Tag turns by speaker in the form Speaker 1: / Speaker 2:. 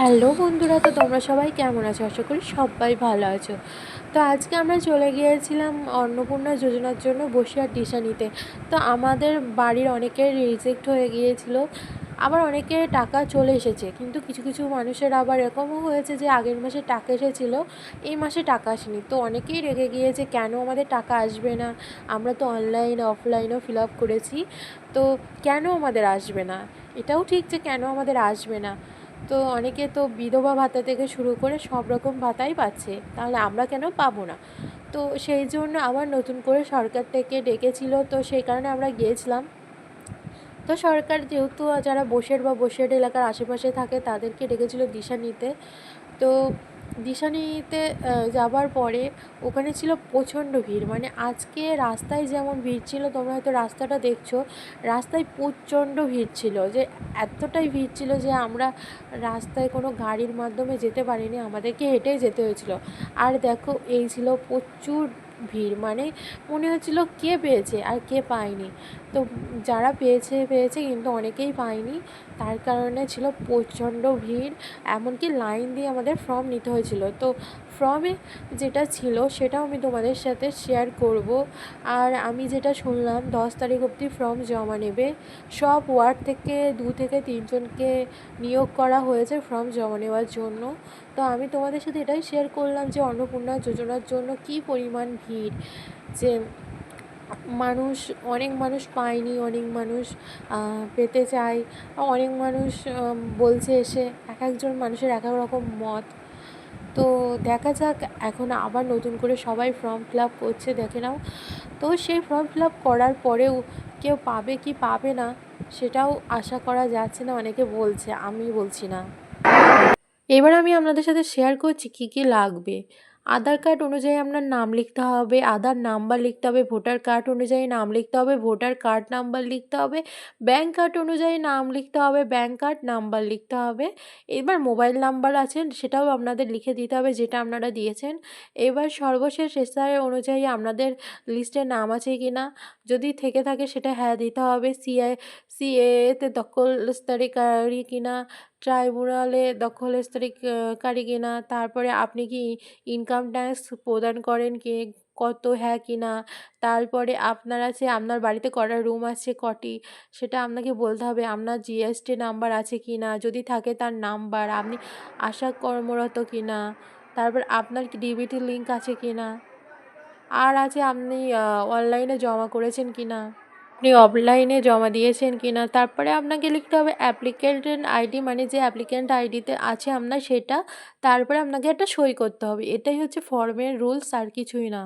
Speaker 1: Hello বন্ধুরা, তো তোমরা সবাই কেমন আছো? আশা করি সবাই ভালো আছো। তো আজকে আমরা চলে গিয়েছিলাম অন্নপূর্ণা যোজনার জন্য বসিরহাট দিশা নিতে। তো আমাদের বাড়ির অনেকের রিজেক্ট হয়ে গিয়েছিল, আবার অনেকের টাকা চলে এসেছে, কিন্তু কিছু কিছু মানুষের আবার এরকমও হয়েছে যে আগের মাসে টাকা এসেছিলো, এই মাসে টাকা আসেনি। তো অনেকেই রেগে গিয়েছে কেন আমাদের টাকা আসবে না, আমরা তো অনলাইন অফলাইনেও ফিল আপ করেছি, তো কেন আমাদের আসবে না? এটাও ঠিক যে কেন আমাদের আসবে না। তো অনেকে তো বিধবা ভাতা থেকে শুরু করে সব রকম ভাতাই পাচ্ছে, তাহলে আমরা কেন পাবো না? তো সেই জন্য আবার নতুন করে সরকার থেকে ডেকেছিল, তো সেই কারণে আমরা গিয়েছিলাম। তো সরকার যেহেতু যারা বসিরহাট এলাকার আশেপাশে থাকে তাদেরকে ডেকেছিল দিশা নিতে। তো দিশা নিতে যাবার পরে ওখানে ছিল প্রচণ্ড ভিড়, মানে আজকে রাস্তায় যেমন ভিড় ছিল, তোমরা হয়তো রাস্তাটা দেখছো, রাস্তায় প্রচণ্ড ভিড় ছিল, যে এতটাই ভিড় ছিল যে আমরা রাস্তায় কোনো গাড়ির মাধ্যমে যেতে পারিনি, আমাদেরকে হেঁটেই যেতে হয়েছিল। আর দেখো, এই ছিল প্রচুর ভিড়, মানে মনে হচ্ছিল কে পেয়েছে আর কে পায়নি। তো যারা পেয়েছে পেয়েছে, কিন্তু অনেকেই পায়নি, তার কারণে ছিল প্রচণ্ড ভিড়। এমনকি লাইন দিয়ে আমাদের ফর্ম নিতে হয়েছিল। তো ফর্মে যেটা ছিল সেটাও আমি তোমাদের সাথে শেয়ার করব। আর আমি যেটা শুনলাম 10 তারিখ অবধি ফর্ম জমা নেবে, সব ওয়ার্ড থেকে 2 থেকে 3 জনকে নিয়োগ করা হয়েছে ফর্ম জমা নেওয়ার জন্য। তো আমি তোমাদের সাথে এটাই শেয়ার করলাম যে অন্নপূর্ণা যোজনার জন্য কী পরিমাণ ভিড়, যে অনেক মানুষ পায়নি, অনেক মানুষ পেতে চায়, অনেক মানুষ বলছে এসে, এক একজন মানুষের এক এক রকম মত। তো দেখা যাক, এখন আবার নতুন করে সবাই ফর্ম ফিল আপ করছে, দেখে নাও। তো সেই ফর্ম ফিল আপ করার পরেও কেউ পাবে কি পাবে না সেটাও আশা করা যাচ্ছে না, অনেকে বলছে, আমি বলছি না। এবার আমি আপনাদের সাথে শেয়ার করছি কী কী লাগবে। আধার কার্ড অনুযায়ী আপনার নাম লিখতে হবে, আধার নাম্বার লিখতে হবে, ভোটার কার্ড অনুযায়ী নাম লিখতে হবে, ভোটার কার্ড নাম্বার লিখতে হবে, ব্যাঙ্ক কার্ড অনুযায়ী নাম লিখতে হবে, ব্যাঙ্ক কার্ড নাম্বার লিখতে হবে। এবার মোবাইল নাম্বার আছে সেটাও আপনাদের লিখে দিতে হবে, যেটা আপনারা দিয়েছেন। এবার সর্বশেষ এসআই অনুযায়ী আপনাদের লিস্টে নাম আছে কি না, যদি থেকে থাকে সেটা হ্যাঁ দিতে হবে। সিএতে দখলস্থানকারী কিনা, ট্রাইব্যুনালে দখলস্থানকারী কিনা, তারপরে আপনি কি ইনকাম ট্যাক্স প্রদান করেন কি, কত হ্যাঁ কি না, তারপরে আপনার বাড়িতে কটা রুম আছে, কটি, সেটা আপনাকে বলতে হবে। আপনার জিএসটি নাম্বার আছে কি না, যদি থাকে তার নাম্বার, আপনি আশা কর্মরত কি না, তারপর আপনার কি ডিবিটি লিঙ্ক আছে কি না, আর আছে আপনি অনলাইনে জমা করেছেন কি না, আপনি অফলাইনে জমা দিয়েছেন কি না। তারপরে আপনাকে লিখতে হবে অ্যাপ্লিক্যান্ট আইডি, মানে যে অ্যাপ্লিক্যান্ট আইডিতে আছে আপনার সেটা। তারপরে আপনাকে একটা সই করতে হবে। এটাই হচ্ছে ফর্মের রুলস, আর কিছুই না।